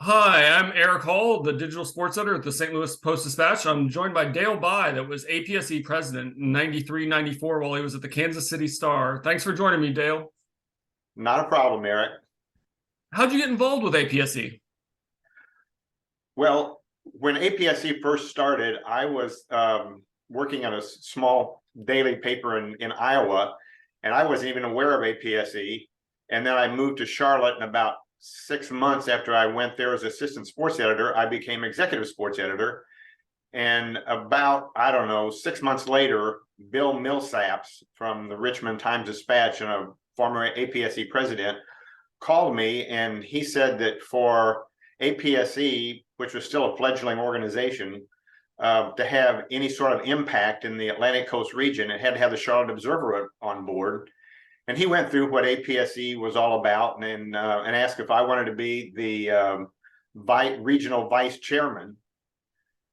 Hi, I'm Erik Hall, the digital sports editor at the St. Louis Post-Dispatch. I'm joined by Dale By, that was APSE president in 93, 94 while he was at the Kansas City Star. Thanks for joining me, Dale. Not a problem, Eric. How'd you get involved with APSE? Well, when APSE first started, I was working on a small daily paper in Iowa, and I wasn't even aware of APSE. And then I moved to Charlotte, and about 6 months after I went there as assistant sports editor, I became executive sports editor. And about, I don't know, 6 months later, Bill Millsaps from the Richmond Times-Dispatch and a former APSE president called me, and he said that for APSE, which was still a fledgling organization, to have any sort of impact in the Atlantic Coast region, it had to have the Charlotte Observer on board. And he went through what APSE was all about and asked if I wanted to be the regional vice chairman.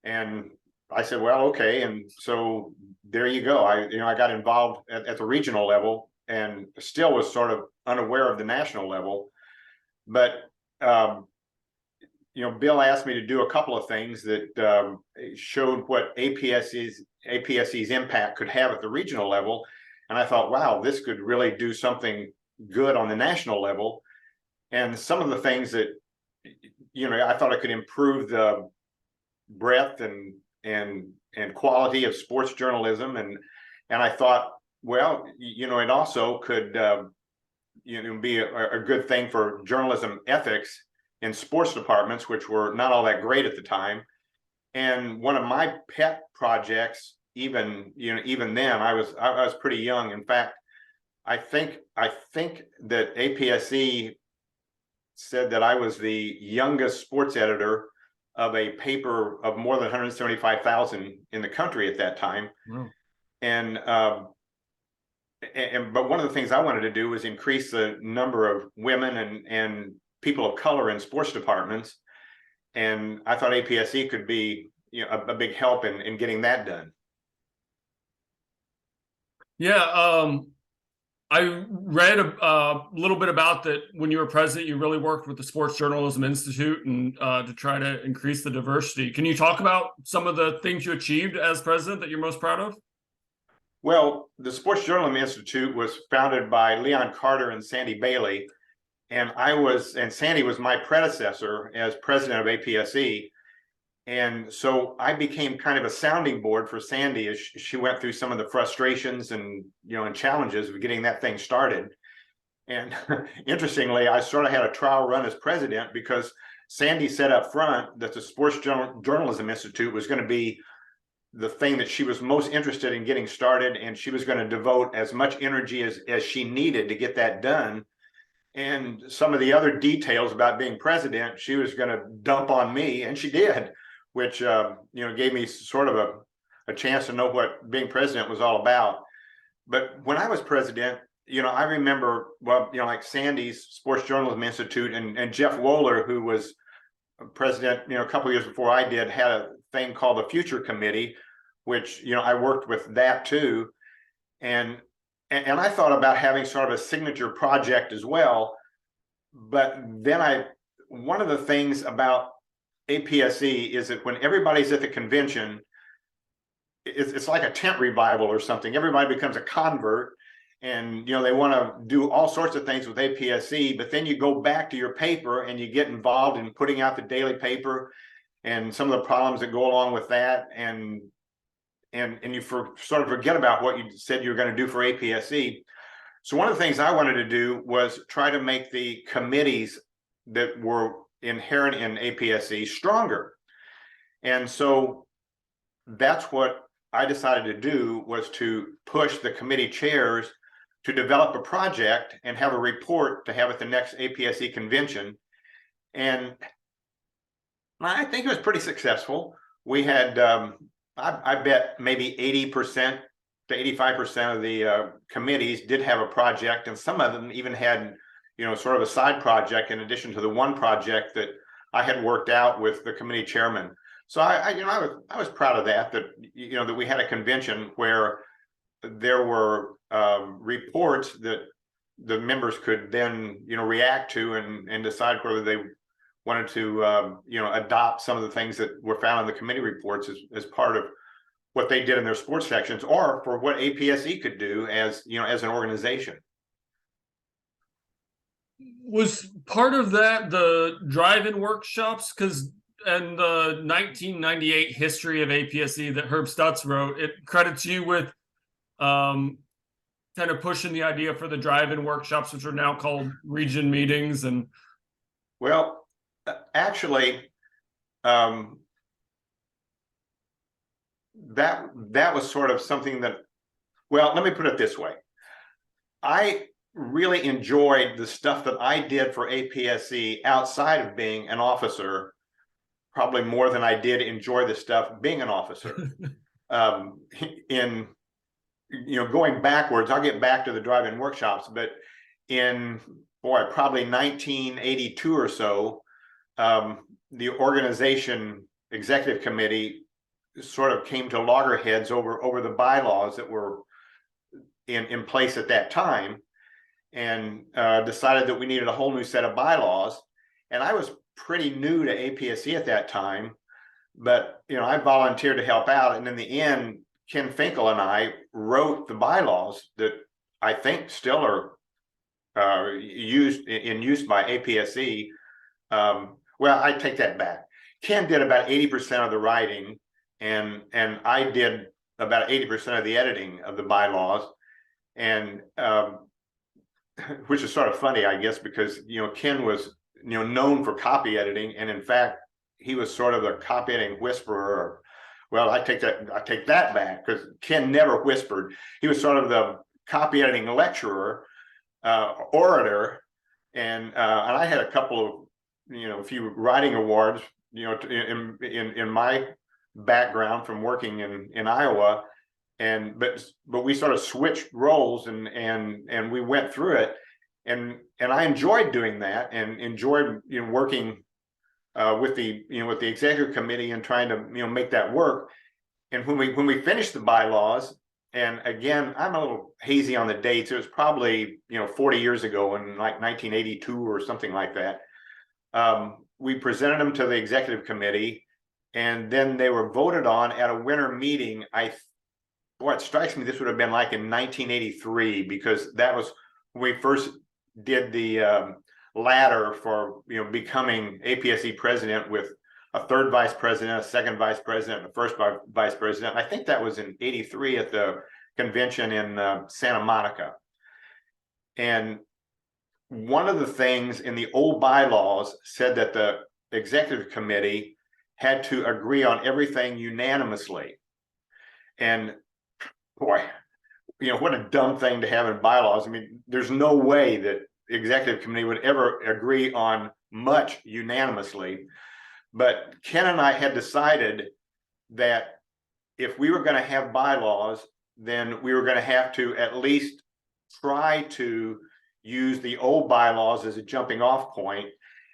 And I said, well, okay. And so there you go. I got involved at the regional level and still was sort of unaware of the national level. But Bill asked me to do a couple of things that showed what APSE's impact could have at the regional level. And I thought, wow, this could really do something good on the national level. And some of the things that, I thought it could improve the breadth and quality of sports journalism. And I thought, well, it also could, be a good thing for journalism ethics in sports departments, which were not all that great at the time. And one of my pet projects, even then, I was pretty young. In fact, I think that APSE said that I was the youngest sports editor of a paper of more than 175,000 in the country at that time. Wow. But one of the things I wanted to do was increase the number of women and people of color in sports departments. And I thought APSE could be a big help in getting that done. Yeah, I read a little bit about that when you were president, you really worked with the Sports Journalism Institute and to try to increase the diversity. Can you talk about some of the things you achieved as president that you're most proud of? Well, the Sports Journalism Institute was founded by Leon Carter and Sandy Bailey, and Sandy was my predecessor as president of APSE. And so I became kind of a sounding board for Sandy as she went through some of the frustrations and challenges of getting that thing started. And interestingly, I sort of had a trial run as president because Sandy said up front that the Sports Journalism Institute was going to be the thing that she was most interested in getting started, and she was going to devote as much energy as she needed to get that done. And some of the other details about being president, she was going to dump on me, and she did, which gave me sort of a chance to know what being president was all about. But when I was president, I remember, like Sandy's Sports Journalism Institute and Jeff Wohler, who was president, a couple of years before I did, had a thing called the Future Committee, which, I worked with that too. And I thought about having sort of a signature project as well. But then one of the things about APSE is that when everybody's at the convention, it's like a tent revival or something. Everybody becomes a convert, and they want to do all sorts of things with APSE, but then you go back to your paper and you get involved in putting out the daily paper and some of the problems that go along with that, and you sort of forget about what you said you were going to do for APSE. So one of the things I wanted to do was try to make the committees that were inherent in APSE stronger. And so that's what I decided to do, was to push the committee chairs to develop a project and have a report to have at the next APSE convention. And I think it was pretty successful. We had, I bet maybe 80% to 85% of the committees did have a project, and some of them even had, sort of a side project in addition to the one project that I had worked out with the committee chairman. So I was proud of that that we had a convention where there were reports that the members could then react to and decide whether they wanted to, adopt some of the things that were found in the committee reports as part of what they did in their sports sections, or for what APSE could do as an organization. Was part of that the drive-in workshops? Because in the 1998 history of APSE that Herb Stutz wrote, it credits you with kind of pushing the idea for the drive-in workshops, which are now called region meetings. And well, actually, that was sort of something that, well, let me put it this way. I really enjoyed the stuff that I did for APSE outside of being an officer, probably more than I did enjoy the stuff being an officer. In going backwards, I'll get back to the drive-in workshops, but in probably 1982 or so, the organization executive committee sort of came to loggerheads over the bylaws that were in place at that time, and decided that we needed a whole new set of bylaws. And I was pretty new to APSE at that time, but I volunteered to help out. And in the end, Ken Finkel and I wrote the bylaws that I think still are used by APSE. Well, I take that back. Ken did about 80% of the writing, and I did about 80% of the editing of the bylaws. And which is sort of funny, I guess, because Ken was known for copy editing, and in fact he was sort of a copy editing whisperer. Well, I take that back, because Ken never whispered. He was sort of the copy editing lecturer, orator, and I had a couple of a few writing awards in my background from working in Iowa. But we sort of switched roles, and we went through it, and I enjoyed doing that, and enjoyed working with the executive committee and trying to make that work. And when we finished the bylaws, and again, I'm a little hazy on the dates, it was probably 40 years ago, in like 1982 or something like that. We presented them to the executive committee, and then they were voted on at a winter meeting. It strikes me this would have been like in 1983, because that was when we first did the ladder for becoming APSE president, with a third vice president, a second vice president, and a first vice president. I think that was in '83 at the convention in Santa Monica. And one of the things in the old bylaws said that the executive committee had to agree on everything unanimously. And boy, what a dumb thing to have in bylaws. I mean, there's no way that the executive committee would ever agree on much unanimously. But Ken and I had decided that if we were going to have bylaws, then we were going to have to at least try to use the old bylaws as a jumping off point.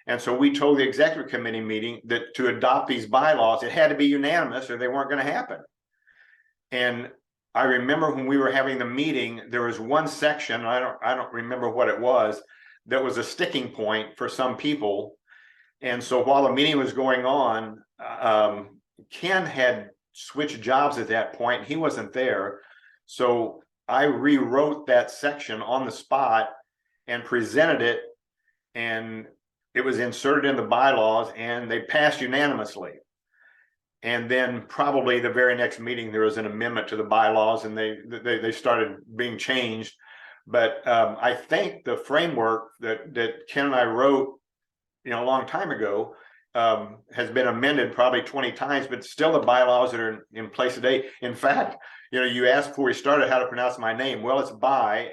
And so we told the executive committee meeting that to adopt these bylaws, it had to be unanimous, or they weren't going to happen. And I remember when we were having the meeting, there was one section, I don't remember what it was, that was a sticking point for some people. And so while the meeting was going on, Ken had switched jobs at that point. He wasn't there. So I rewrote that section on the spot and presented it, and it was inserted in the bylaws, and they passed unanimously. And then probably the very next meeting, there was an amendment to the bylaws, and they started being changed. But I think the framework that Ken and I wrote, a long time ago, has been amended probably 20 times, but still the bylaws that are in place today. In fact, you asked before we started how to pronounce my name. Well, it's By,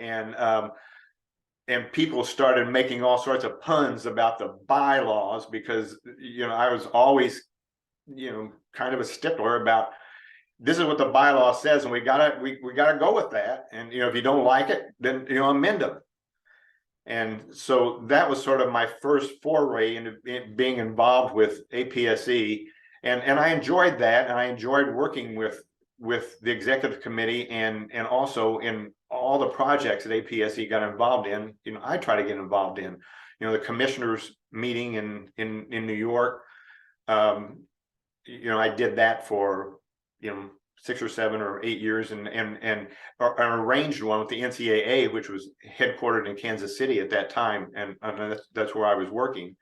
and people started making all sorts of puns about the bylaws, because I was always kind of a stickler about, this is what the bylaw says, and we gotta go with that. And if you don't like it, then amend them. And so that was sort of my first foray into being involved with APSE, and I enjoyed that, and I enjoyed working with the executive committee, and also in all the projects that APSE got involved in. I try to get involved in. The commissioners meeting in New York. I did that for 6 or 7 or 8 years, and arranged one with the NCAA, which was headquartered in Kansas City at that time, and that's where I was working.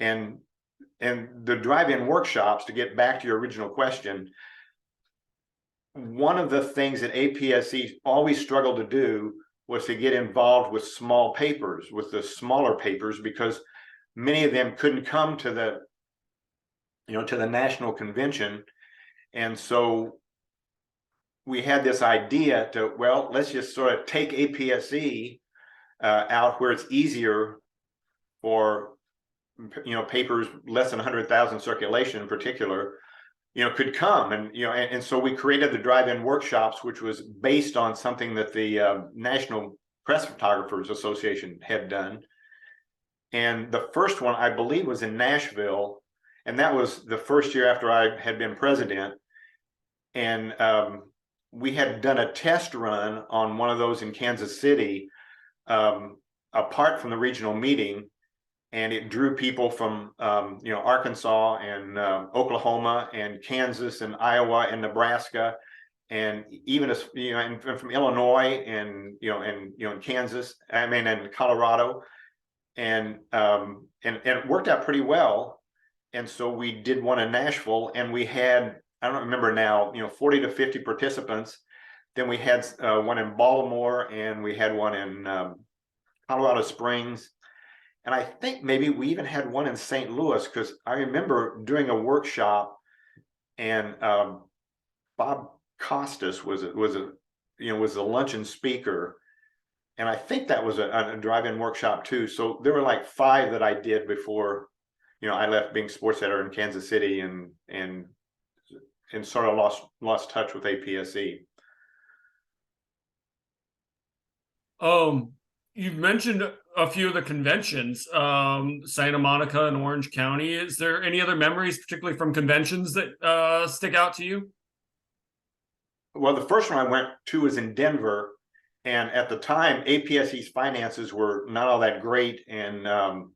And the drive-in workshops, to get back to your original question, one of the things that APSE always struggled to do was to get involved with small papers, with the smaller papers, because many of them couldn't come to the to the national convention. And so we had this idea to, well, let's just sort of take APSE out where it's easier for papers less than 100,000 circulation in particular could come. And so we created the drive-in workshops, which was based on something that the National Press Photographers Association had done. And the first one, I believe, was in Nashville, and that was the first year after I had been president. And we had done a test run on one of those in Kansas City, apart from the regional meeting, and it drew people from Arkansas and Oklahoma and Kansas and Iowa and Nebraska, and even and from Illinois and Kansas, and Colorado, and it worked out pretty well. And so we did one in Nashville, and we had, I don't remember now, 40 to 50 participants. Then we had one in Baltimore, and we had one in Colorado Springs. And I think maybe we even had one in St. Louis, because I remember doing a workshop, and Bob Costas was a luncheon speaker, and I think that was a drive-in workshop too. So there were like 5 that I did before I left being sports editor in Kansas City, and sort of lost touch with APSE. You've mentioned a few of the conventions, Santa Monica and Orange County. Is there any other memories, particularly from conventions, that stick out to you? Well, the first one I went to was in Denver, and at the time, APSE's finances were not all that great, and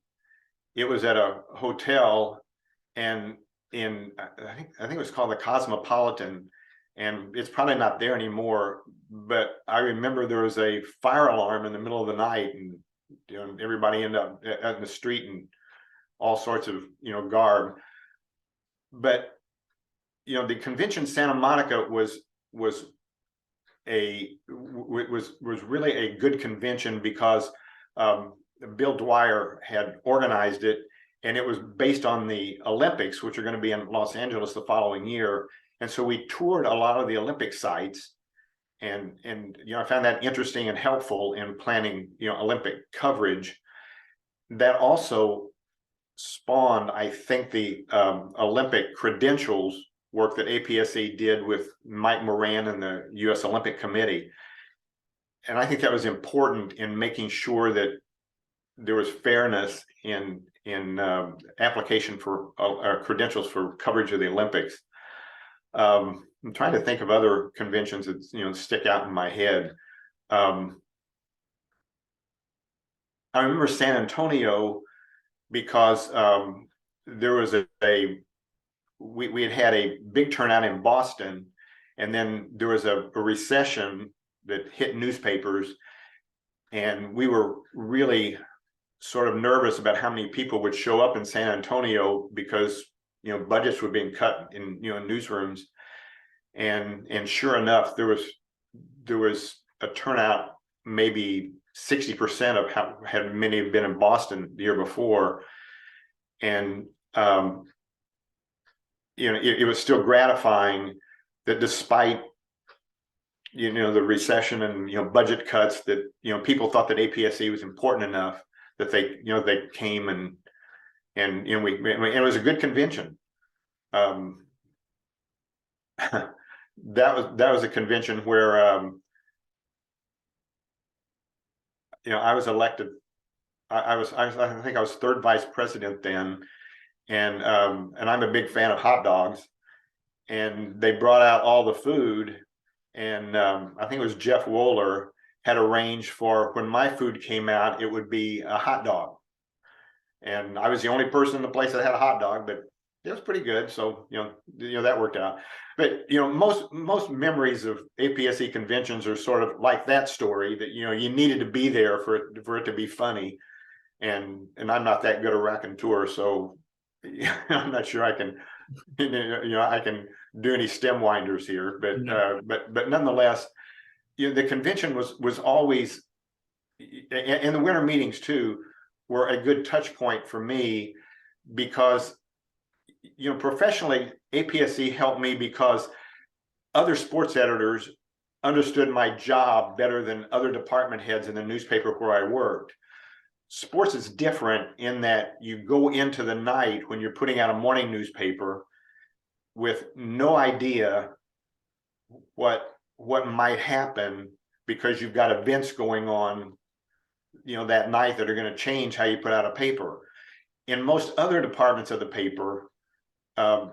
it was at a hotel, and I think it was called the Cosmopolitan, and it's probably not there anymore. But I remember there was a fire alarm in the middle of the night, and everybody ended up in the street and all sorts of garb. But the convention Santa Monica was really a good convention, because Bill Dwyer had organized it, and it was based on the Olympics, which are going to be in Los Angeles the following year. And so we toured a lot of the Olympic sites, and I found that interesting and helpful in planning Olympic coverage. That also spawned, I think, the Olympic credentials work that APSE did with Mike Moran and the U.S. Olympic Committee. And I think that was important in making sure that there was fairness in application for credentials for coverage of the Olympics. I'm trying to think of other conventions that stick out in my head. I remember San Antonio, because there was we had a big turnout in Boston, and then there was a recession that hit newspapers, and we were really sort of nervous about how many people would show up in San Antonio, because budgets were being cut in newsrooms, and sure enough, there was a turnout, maybe 60% of how had many have been in Boston the year before. And it was still gratifying that despite the recession and budget cuts, that people thought that APSE was important enough that they came, and it was a good convention. That was a convention where I was elected. I think I was 3rd vice president then, and I'm a big fan of hot dogs, and they brought out all the food, and I think it was Jeff Wohler had arranged for, when my food came out, it would be a hot dog. and I was the only person in the place that had a hot dog, but it was pretty good. So, that worked out. But, most memories of APSE conventions are sort of like that story that, you needed to be there for it to be funny. And I'm not that good a raconteur, so I'm not sure I can, I can do any stem winders here, but No. but nonetheless, the convention was always, and the winter meetings too, were a good touch point for me because, professionally, APSE helped me because other sports editors understood my job better than other department heads in the newspaper where I worked. Sports is different in that you go into the night when you're putting out a morning newspaper with no idea what might happen, because you've got events going on, that night that are going to change how you put out a paper. In most other departments of the paper, when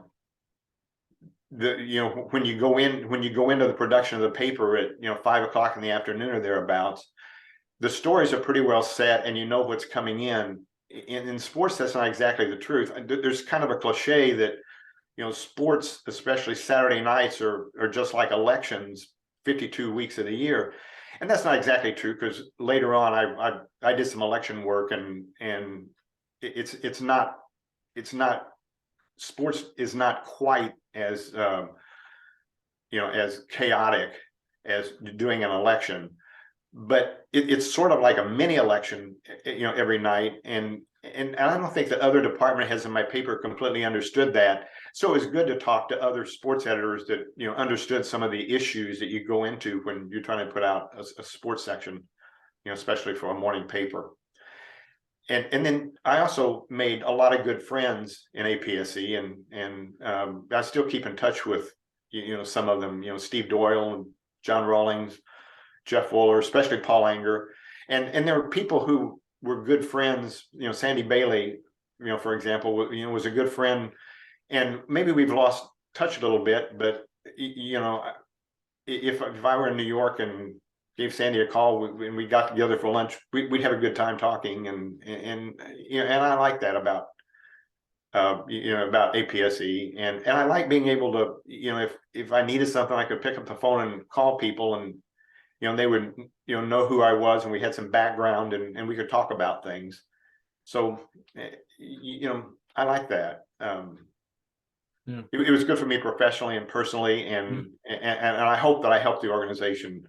you go into the production of the paper at 5 o'clock in the afternoon or thereabouts, the stories are pretty well set and you know what's coming in. In sports, that's not exactly the truth. There's kind of a cliche that sports, especially Saturday nights, are just like elections 52 weeks of the year. And that's not exactly true, because later on I did some election work, and it's not sports is not quite as as chaotic as doing an election, but it's sort of like a mini election every night. And I don't think that other department heads in my paper completely understood that. So it was good to talk to other sports editors that understood some of the issues that you go into when you're trying to put out a sports section, especially for a morning paper. And then I also made a lot of good friends in APSE, and I still keep in touch with some of them, Steve Doyle and John Rawlings, Jeff Wohler, especially Paul Anger, and there were people who were good friends. Sandy Bailey, for example, was a good friend, and maybe we've lost touch a little bit. But if I were in New York and gave Sandy a call and we got together for lunch, we'd have a good time talking, and I like that about about APSE, and I like being able to if I needed something, I could pick up the phone and call people, and they would know who I was, and we had some background, and we could talk about things. So I like that. Yeah. It was good for me professionally and personally, and I hope that I helped the organization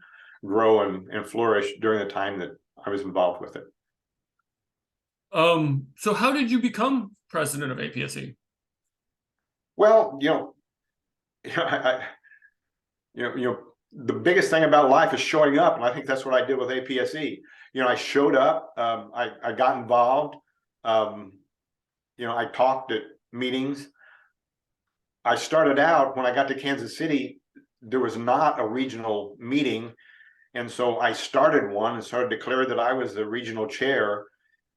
grow and flourish during the time that I was involved with it. So how did you become president of APSE? Well, the biggest thing about life is showing up, and I think that's what I did with APSE. I showed up. I got involved. I talked at meetings. I started out, when I got to Kansas City, there was not a regional meeting, and so I started one and started to declare that I was the regional chair.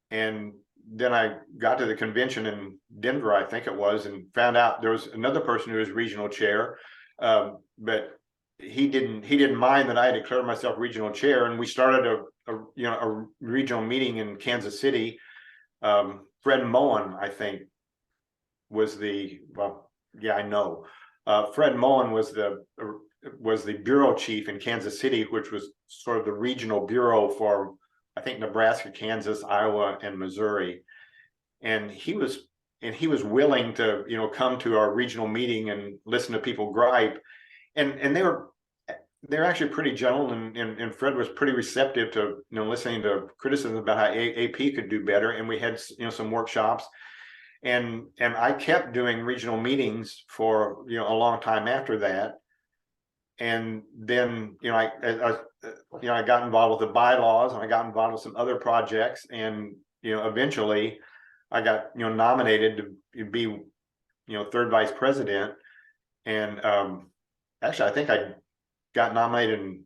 And then I got to the convention in Denver, I think it was, and found out there was another person who was regional chair, but he didn't mind that I declared myself regional chair, and we started a regional meeting in Kansas City. Fred Moen, I think, was the Fred Moen was the bureau chief in Kansas City, which was sort of the regional bureau for, I think, Nebraska, Kansas, Iowa, and Missouri. And he was willing to come to our regional meeting and listen to people gripe, and they're actually pretty gentle, and Fred was pretty receptive to listening to criticism about how AP could do better. And we had some workshops, and I kept doing regional meetings for a long time after that. And then I got involved with the bylaws, and I got involved with some other projects, and eventually I got nominated to be third vice president. And actually, I think I got nominated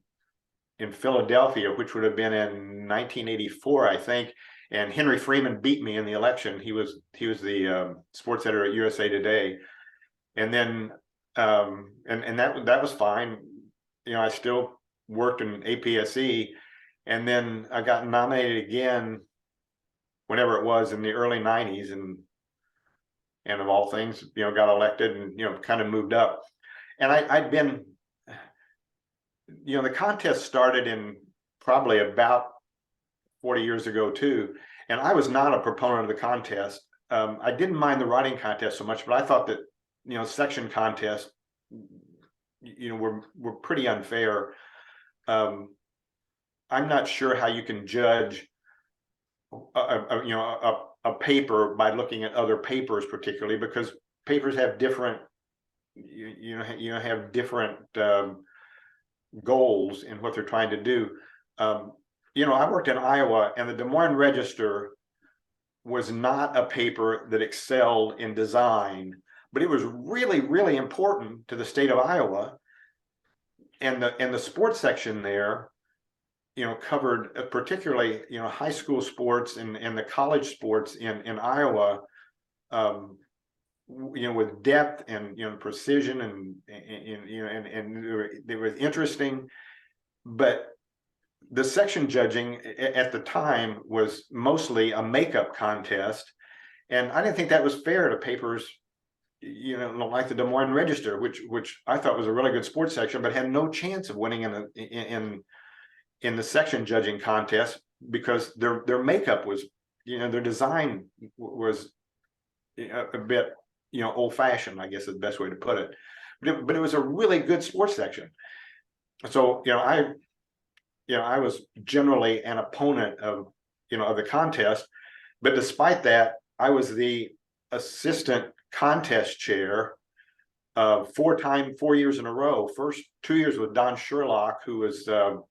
in Philadelphia, which would have been in 1984, I think. And Henry Freeman beat me in the election. He was the sports editor at USA Today. And then and that was fine. I still worked in APSE, and then I got nominated again whenever it was in the early 90s, and of all things, got elected and, kind of moved up. And I'd been, the contest started in probably about 40 years ago too. And I was not a proponent of the contest. I didn't mind the writing contest so much, but I thought that, section contests, were pretty unfair. I'm not sure how you can judge a paper by looking at other papers, particularly because papers have different, have different goals in what they're trying to do. I worked in Iowa, and the Des Moines Register was not a paper that excelled in design, but it was really, really important to the state of Iowa. And the sports section there, covered particularly, high school sports and the college sports in Iowa, with depth and, precision and it was interesting. But the section judging at the time was mostly a makeup contest. And I didn't think that was fair to papers, like the Des Moines Register, which I thought was a really good sports section, but had no chance of winning in the section judging contest because their makeup was, their design was a bit, old fashioned, I guess is the best way to put it. But it was a really good sports section. So, I was generally an opponent of, of the contest, but despite that, I was the assistant contest chair 4 years in a row. First 2 years with Don Sherlock, who was the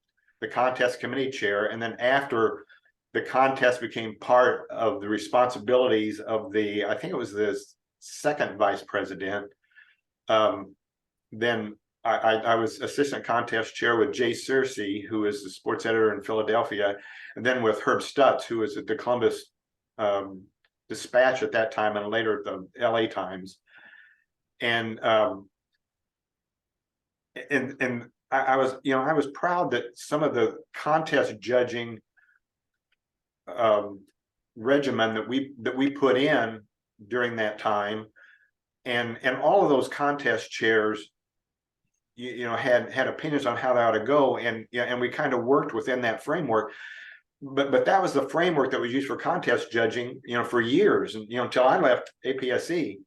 contest committee chair, and then after the contest became part of the responsibilities of I think it was the second vice president, then I was assistant contest chair with Jay Searcy, who is the sports editor in Philadelphia, and then with Herb Stutz, who was at the Columbus Dispatch at that time, and later at the LA Times. And I was, I was proud that some of the contest judging regimen that we put in during that time, and all of those contest chairs, had opinions on how that ought to go, and we kind of worked within that framework. But that was the framework that was used for contest judging, for years, and until I left APSE.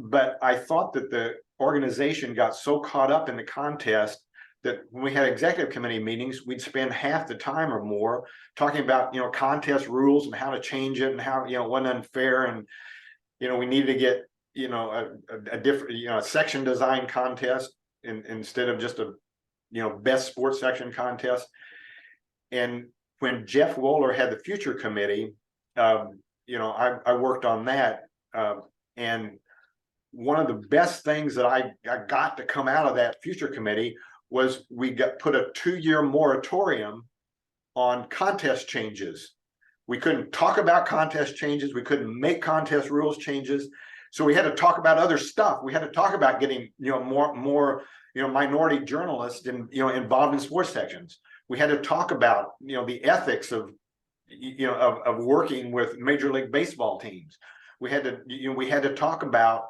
But I thought that the organization got so caught up in the contest that when we had executive committee meetings, we'd spend half the time or more talking about, contest rules and how to change it and how, it wasn't unfair. And, we needed to get, a different, a section design contest instead of just a, best sports section contest. And when Jeff Wohler had the future committee, I worked on that. And one of the best things that I got to come out of that future committee was we put a 2-year moratorium on contest changes. We couldn't talk about contest changes. We couldn't make contest rules changes. So we had to talk about other stuff. We had to talk about getting, more minority journalists involved in sports sections. We had to talk about, the ethics of, of working with Major League Baseball teams. We had to talk about,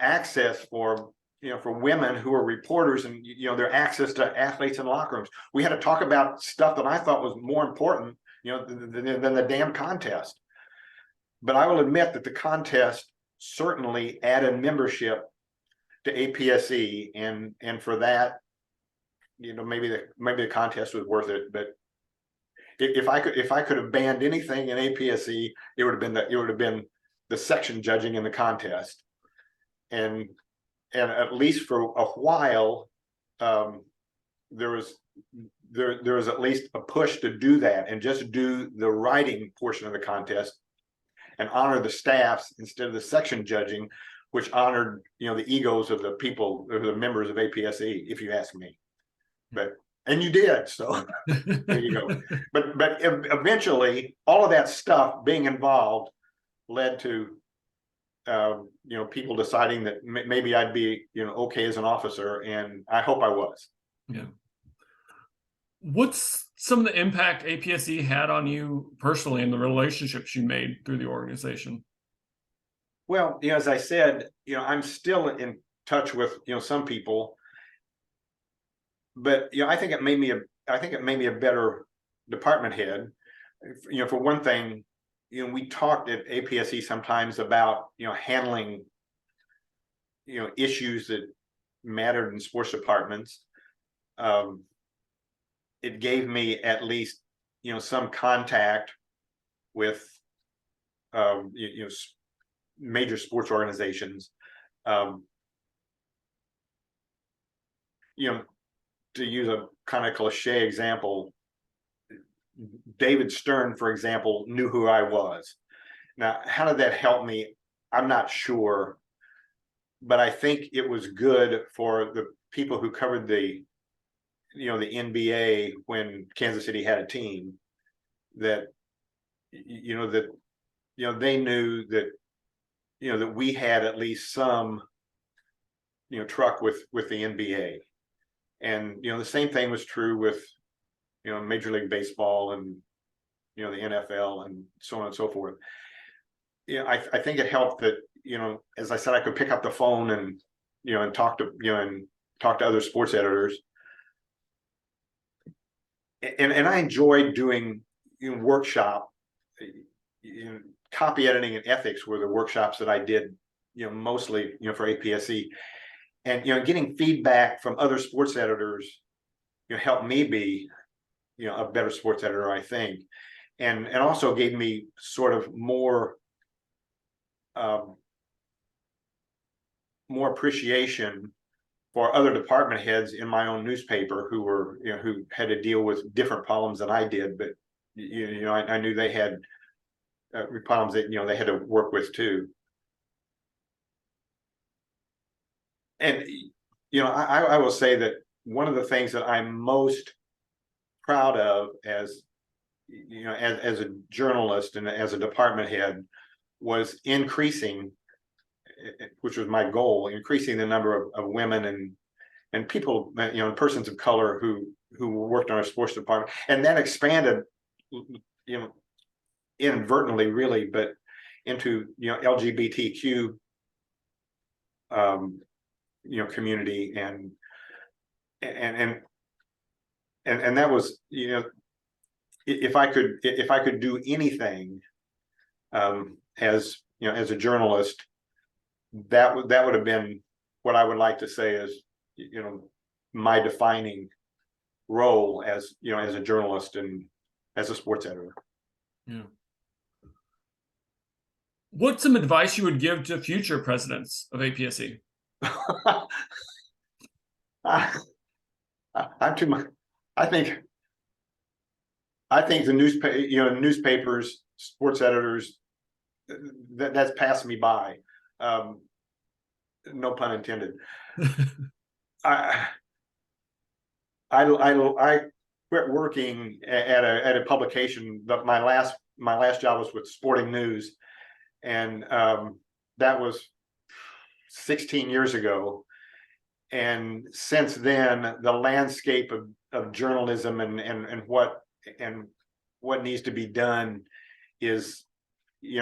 access for women who are reporters and, their access to athletes in locker rooms. We had to talk about stuff that I thought was more important, than the damn contest. But I will admit that the contest certainly added membership to APSE, and for that, maybe the contest was worth it. But if I could have banned anything in APSE, it would have been the section judging in the contest. And at least for a while, there was at least a push to do that and just do the writing portion of the contest and honor the staffs instead of the section judging, which honored, the egos of the people, of the members of APSE, if you ask me. And you did, so there you go. But eventually, all of that stuff being involved led to, people deciding that maybe I'd be, okay as an officer, and I hope I was. Yeah. What's some of the impact APSE had on you personally and the relationships you made through the organization? Well, as I said, I'm still in touch with, some people, but, I think it made me a better department head. For one thing, we talked at APSE sometimes about, handling, issues that mattered in sports departments. It gave me at least, some contact with, major sports organizations. To use a kind of cliche example, David Stern, for example, knew who I was. Now, how did that help me? I'm not sure, but I think it was good for the people who covered the NBA when Kansas City had a team, that they knew that that we had at least some truck with the NBA. And the same thing was true with Major League Baseball and the NFL and so on and so forth. I think it helped that as I said, I could pick up the phone and and talk to other sports editors. And I enjoyed doing workshop. Copy editing and ethics were the workshops that I did mostly for APSE. And getting feedback from other sports editors helped me be a better sports editor, I think, and also gave me sort of more appreciation for other department heads in my own newspaper who were who had to deal with different problems than I did, but I knew they had problems that they had to work with too. And I will say that one of the things that I'm most proud of as as a journalist and as a department head was increasing, which was my goal, increasing the number of women and people, persons of color who worked on our sports department. And that expanded inadvertently, really, but into LGBTQ community, and that was if I could do anything as as a journalist, that would have been what I would like to say is my defining role as as a journalist and as a sports editor. Yeah. What's some advice you would give to future presidents of APSE? I'm too much. I think the newspapers, sports editors, that's passed me by. No pun intended. I quit working at a publication. But my last job was with Sporting News, and that was 16 years ago. And since then, the landscape of journalism and what needs to be done is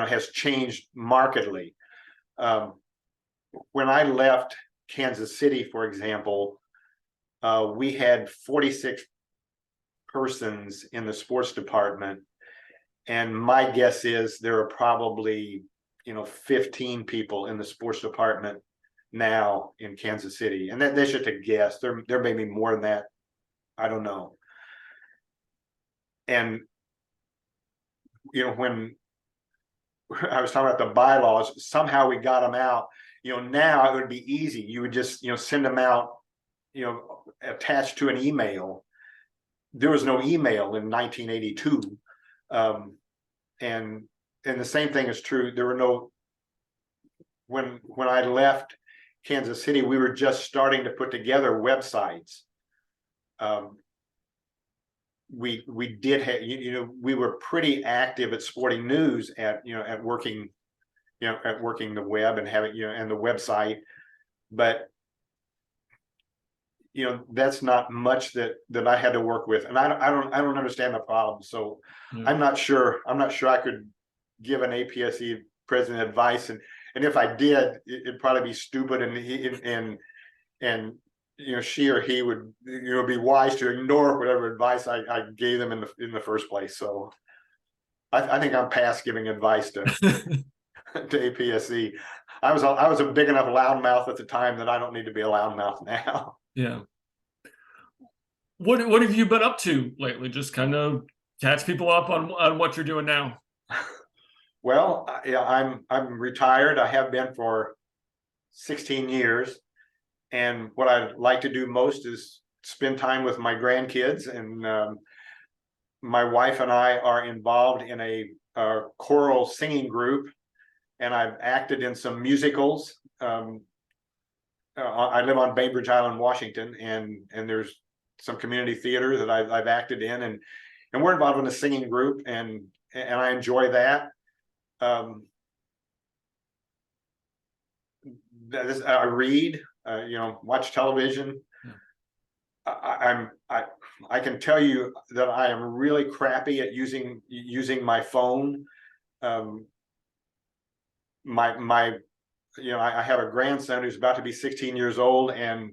has changed markedly. When I left Kansas City, for example, we had 46 persons in the sports department, and my guess is there are probably 15 people in the sports department now in Kansas City, and that's just a guess. There may be more than that. I don't know. And when I was talking about the bylaws, somehow we got them out. Now it would be easy. You would just send them out, attached to an email. There was no email in 1982, and the same thing is true. There were no. When I left Kansas City, we were just starting to put together websites. We did have, we were pretty active at Sporting News at working the web and having and the website, but that's not much that I had to work with, and I don't understand the problem. So Yeah. I'm not sure I could give an APSE president advice, and if I did, it'd probably be stupid, and she or he would be wise to ignore whatever advice I gave them in the first place. So I think I'm past giving advice to APSE. I was a big enough loudmouth at the time that I don't need to be a loudmouth now. Yeah. What have you been up to lately? Just kind of catch people up on what you're doing now. Well, yeah, I'm retired. I have been for 16 years, and what I like to do most is spend time with my grandkids. And my wife and I are involved in a choral singing group, and I've acted in some musicals. I live on Bainbridge Island, Washington, and there's some community theater that I've acted in, and we're involved in a singing group, and I enjoy that. I read, watch television. Yeah. I can tell you that I am really crappy at using my phone. I have a grandson who's about to be 16 years old, and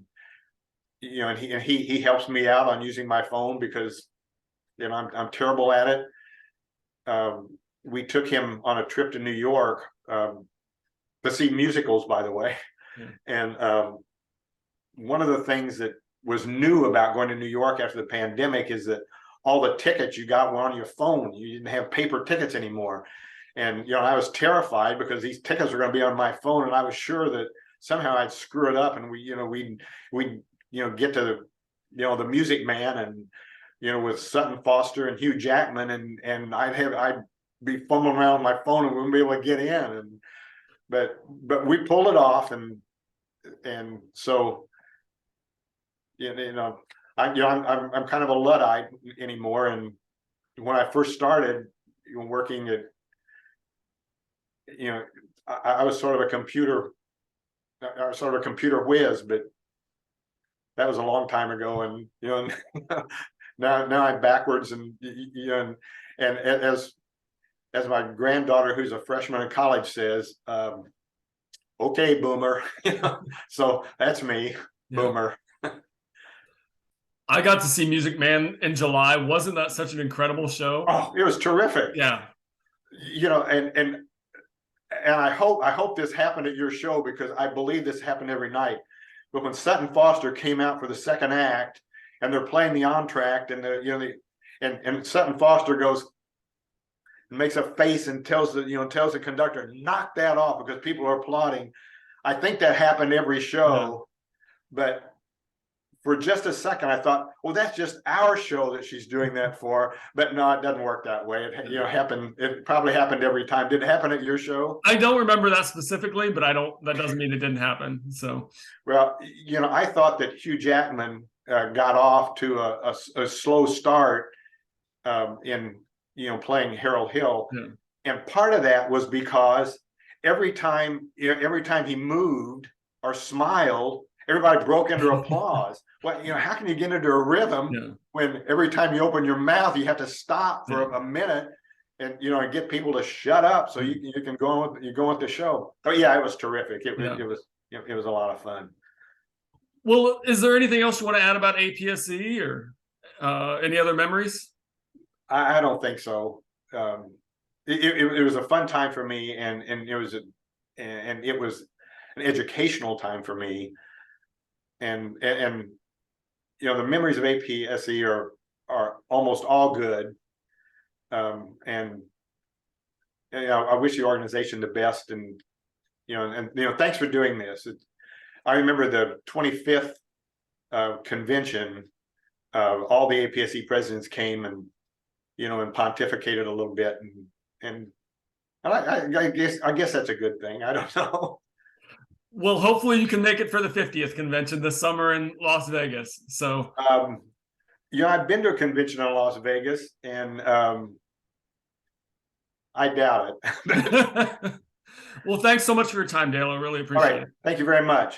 he helps me out on using my phone because I'm terrible at it. We took him on a trip to New York to see musicals, by the way. Yeah. And one of the things that was new about going to New York after the pandemic is that all the tickets you got were on your phone. You didn't have paper tickets anymore. And I was terrified because these tickets were going to be on my phone, and I was sure that somehow I'd screw it up, and we'd get to the Music Man, and with Sutton Foster and Hugh Jackman, and I'd be fumbling around my phone and wouldn't be able to get in. But we pulled it off, and so I'm kind of a Luddite anymore. And when I first started working at, I was sort of a computer whiz, but that was a long time ago. And now I'm backwards, and as my granddaughter, who's a freshman in college, says, okay, boomer. So that's me. Yeah. Boomer. I got to see Music Man in July. Wasn't that such an incredible show? Oh, it was terrific. Yeah. And I hope this happened at your show, because I believe this happened every night. But when Sutton Foster came out for the second act, and they're playing the entr'acte, and and Sutton Foster goes and makes a face and tells the conductor, knock that off, because people are applauding. I think that happened every show. Yeah. But for just a second, I thought, well, that's just our show that she's doing that for. But no, it doesn't work that way. It happened. It probably happened every time. Did it happen at your show? I don't remember that specifically, but that doesn't mean it didn't happen. So, well, I thought that Hugh Jackman got off to a slow start in playing Harold Hill. Yeah. And part of that was because every time he moved or smiled, everybody broke into applause. Well, how can you get into a rhythm when every time you open your mouth, you have to stop for a minute and get people to shut up so you can go on with the show. Oh yeah, it was terrific. It was a lot of fun. Well, is there anything else you want to add about APSE or any other memories? I don't think so. It was a fun time for me, and it was an educational time for me. And the memories of APSE are almost all good. And I wish the organization the best, and thanks for doing this. I remember the 25th convention. All the APSE presidents came and pontificated a little bit, and I guess that's a good thing. I don't know. Well, hopefully you can make it for the 50th convention this summer in Las Vegas. So, I've been to a convention in Las Vegas, and I doubt it. Well, thanks so much for your time, Dale. I really appreciate it. Thank you very much.